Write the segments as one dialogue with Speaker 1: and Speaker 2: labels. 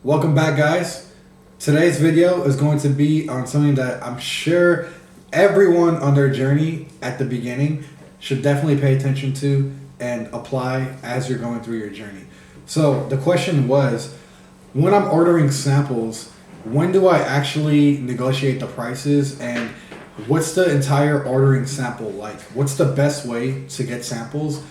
Speaker 1: Welcome back, guys. Today's video is going to be on something that I'm sure everyone on their journey at the beginning should definitely pay attention to and apply as you're going through your journey. So the question was, when I'm ordering samples, when do I actually negotiate the prices, and what's the entire ordering sample like? What's the best way to get samples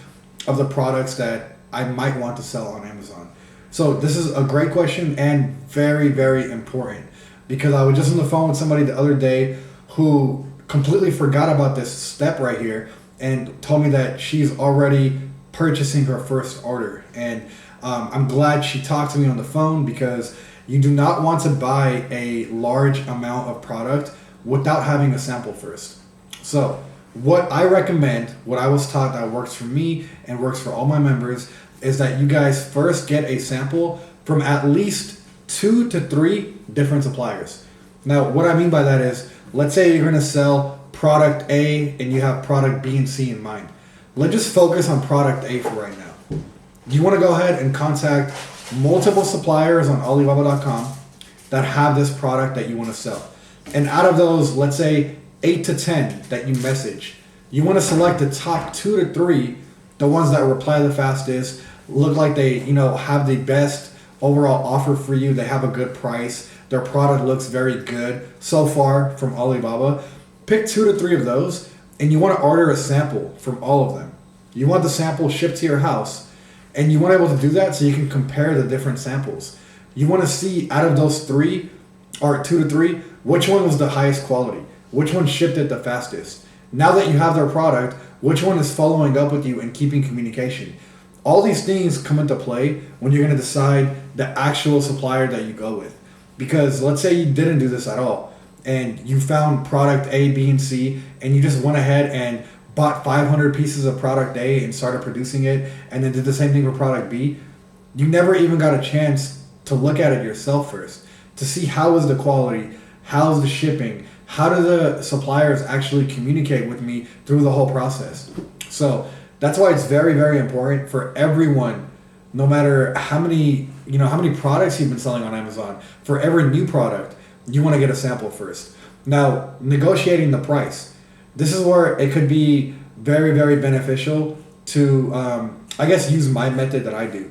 Speaker 1: of the products that I might want to sell on Amazon? So this is a great question and very, very important, because I was just on the phone with somebody the other day who completely forgot about this step right here and told me that she's already purchasing her first order. And I'm glad she talked to me on the phone, because you do not want to buy a large amount of product without having a sample first. So what I recommend, what I was taught that works for me and works for all my members, is that you guys first get a sample from at least 2 to 3 different suppliers. Now, what I mean by that is, let's say you're gonna sell product A and you have product B and C in mind. Let's just focus on product A for right now. You wanna go ahead and contact multiple suppliers on Alibaba.com that have this product that you wanna sell. And out of those, let's say 8 to 10 that you message, you wanna select the top 2 to 3, the ones that reply the fastest, look like they, have the best overall offer for you. They have a good price. Their product looks very good so far from Alibaba. Pick 2 to 3 of those, and you want to order a sample from all of them. You want the sample shipped to your house, and you want to be able to do that so you can compare the different samples. You want to see out of those 3 or 2 to 3, which one was the highest quality, which one shipped it the fastest. Now that you have their product, which one is following up with you and keeping communication? All these things come into play when you're going to decide the actual supplier that you go with. Because let's say you didn't do this at all, and you found product A, B, and C, and you just went ahead and bought 500 pieces of product A and started producing it, and then did the same thing for product B. You never even got a chance to look at it yourself first, to see how is the quality, how's the shipping, how do the suppliers actually communicate with me through the whole process. So that's why it's very, very important for everyone, no matter how many products you've been selling on Amazon, for every new product, you want to get a sample first. Now, negotiating the price. This is where it could be very, very beneficial to, use my method that I do.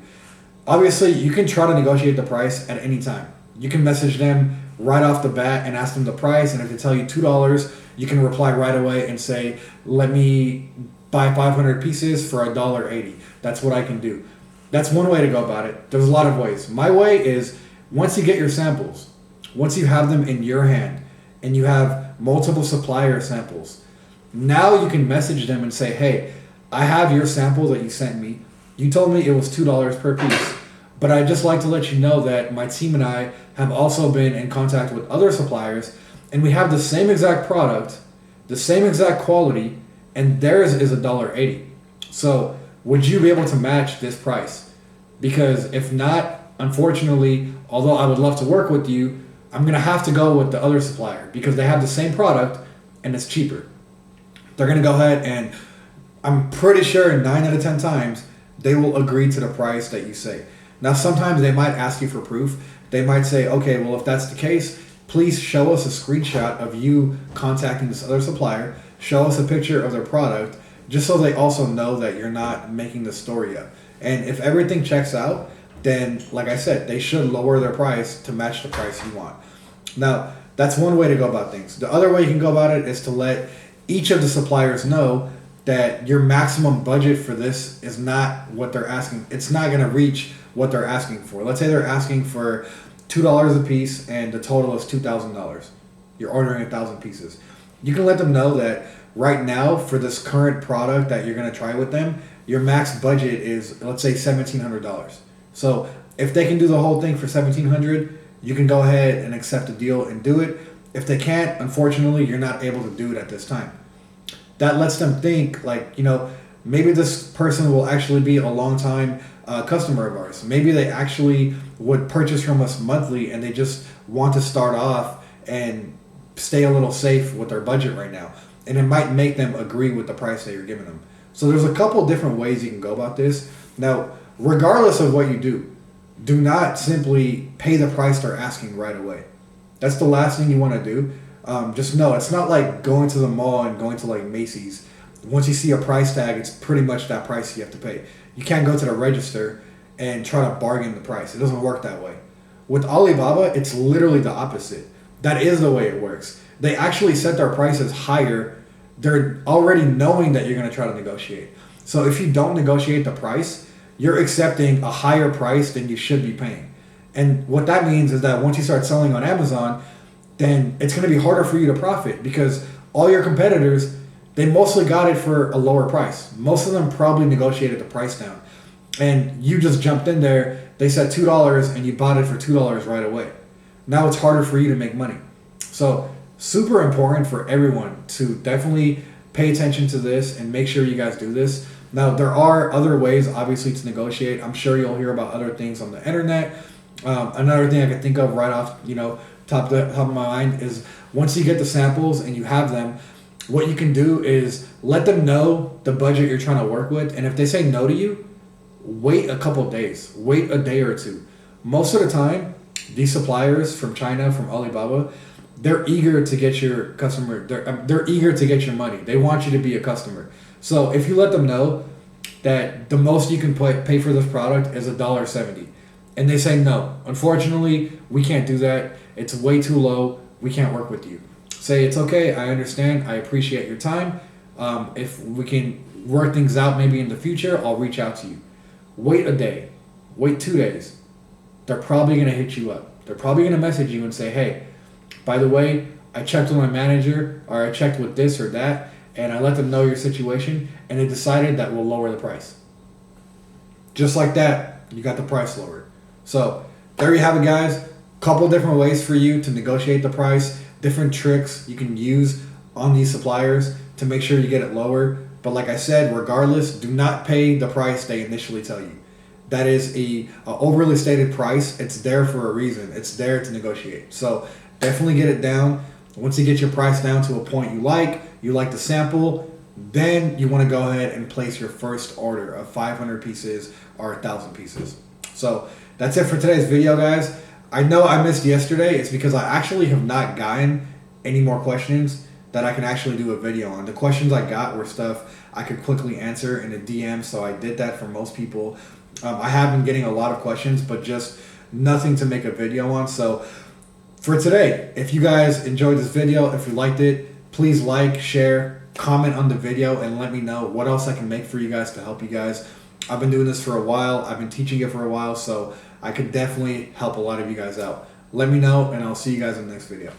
Speaker 1: Obviously, you can try to negotiate the price at any time. You can message them right off the bat and ask them the price, and if they tell you $2, you can reply right away and say, let me buy 500 pieces for $1.80. That's what I can do. That's one way to go about it. There's a lot of ways. My way is, once you get your samples, once you have them in your hand and you have multiple supplier samples, now you can message them and say, hey, I have your sample that you sent me. You told me it was $2 per piece, but I'd just like to let you know that my team and I have also been in contact with other suppliers, and we have the same exact product, the same exact quality, and theirs is $1.80. So would you be able to match this price? Because if not, unfortunately, although I would love to work with you, I'm going to have to go with the other supplier because they have the same product and it's cheaper. They're going to go ahead, and I'm pretty sure 9 out of 10 times they will agree to the price that you say. Now, sometimes they might ask you for proof. They might say, okay, well, if that's the case, please show us a screenshot of you contacting this other supplier. Show us a picture of their product, just so they also know that you're not making the story up. And if everything checks out, then, like I said, they should lower their price to match the price you want. Now, that's one way to go about things. The other way you can go about it is to let each of the suppliers know that your maximum budget for this is not what they're asking. It's not going to reach what they're asking for. Let's say they're asking for $2 a piece and the total is $2,000. You're ordering 1,000 pieces. You can let them know that right now, for this current product that you're going to try with them, your max budget is, let's say, $1,700. So if they can do the whole thing for $1,700, you can go ahead and accept the deal and do it. If they can't, unfortunately, you're not able to do it at this time. That lets them think, maybe this person will actually be a long-time customer of ours. Maybe they actually would purchase from us monthly and they just want to start off and stay a little safe with their budget right now. And it might make them agree with the price that you're giving them. So there's a couple different ways you can go about this. Now, regardless of what you do, do not simply pay the price they're asking right away. That's the last thing you want to do. Just know it's not like going to the mall and going to like Macy's. Once you see a price tag, it's pretty much that price you have to pay. You can't go to the register and try to bargain the price. It doesn't work that way. With Alibaba, it's literally the opposite. That is the way it works. They actually set their prices higher. They're already knowing that you're going to try to negotiate. So if you don't negotiate the price, you're accepting a higher price than you should be paying. And what that means is that once you start selling on Amazon, then it's going to be harder for you to profit because all your competitors, they mostly got it for a lower price. Most of them probably negotiated the price down. And you just jumped in there, they said $2 and you bought it for $2 right away. Now it's harder for you to make money. So super important for everyone to definitely pay attention to this and make sure you guys do this. Now there are other ways obviously to negotiate. I'm sure you'll hear about other things on the internet. Another thing I can think of right off, top of my mind is once you get the samples and you have them, what you can do is let them know the budget you're trying to work with. And if they say no to you, wait a couple days, wait a day or two. Most of the time, these suppliers from China, from Alibaba, they're eager to get your customer, they're eager to get your money. They want you to be a customer. So if you let them know that the most you can pay for this product is $1.70, and they say no, unfortunately, we can't do that. It's way too low. We can't work with you. Say it's okay. I understand. I appreciate your time. If we can work things out maybe in the future, I'll reach out to you. Wait a day. Wait 2 days. They're probably going to hit you up. They're probably going to message you and say, hey, by the way, I checked with my manager, or I checked with this or that, and I let them know your situation, and they decided that we'll lower the price. Just like that, you got the price lowered. So there you have it, guys. Couple different ways for you to negotiate the price, different tricks you can use on these suppliers to make sure you get it lower. But like I said, regardless, do not pay the price they initially tell you. That is a overly stated price. It's there for a reason. It's there to negotiate. So definitely get it down. Once you get your price down to a point you like the sample, then you want to go ahead and place your first order of 500 pieces or 1,000 pieces. So that's it for today's video, guys. I know I missed yesterday. It's because I actually have not gotten any more questions that I can actually do a video on. The questions I got were stuff I could quickly answer in a DM, so I did that for most people. I have been getting a lot of questions, but just nothing to make a video on. So for today, if you guys enjoyed this video, if you liked it, please like, share, comment on the video, and let me know what else I can make for you guys to help you guys. I've been doing this for a while. I've been teaching it for a while, so I could definitely help a lot of you guys out. Let me know, and I'll see you guys in the next video.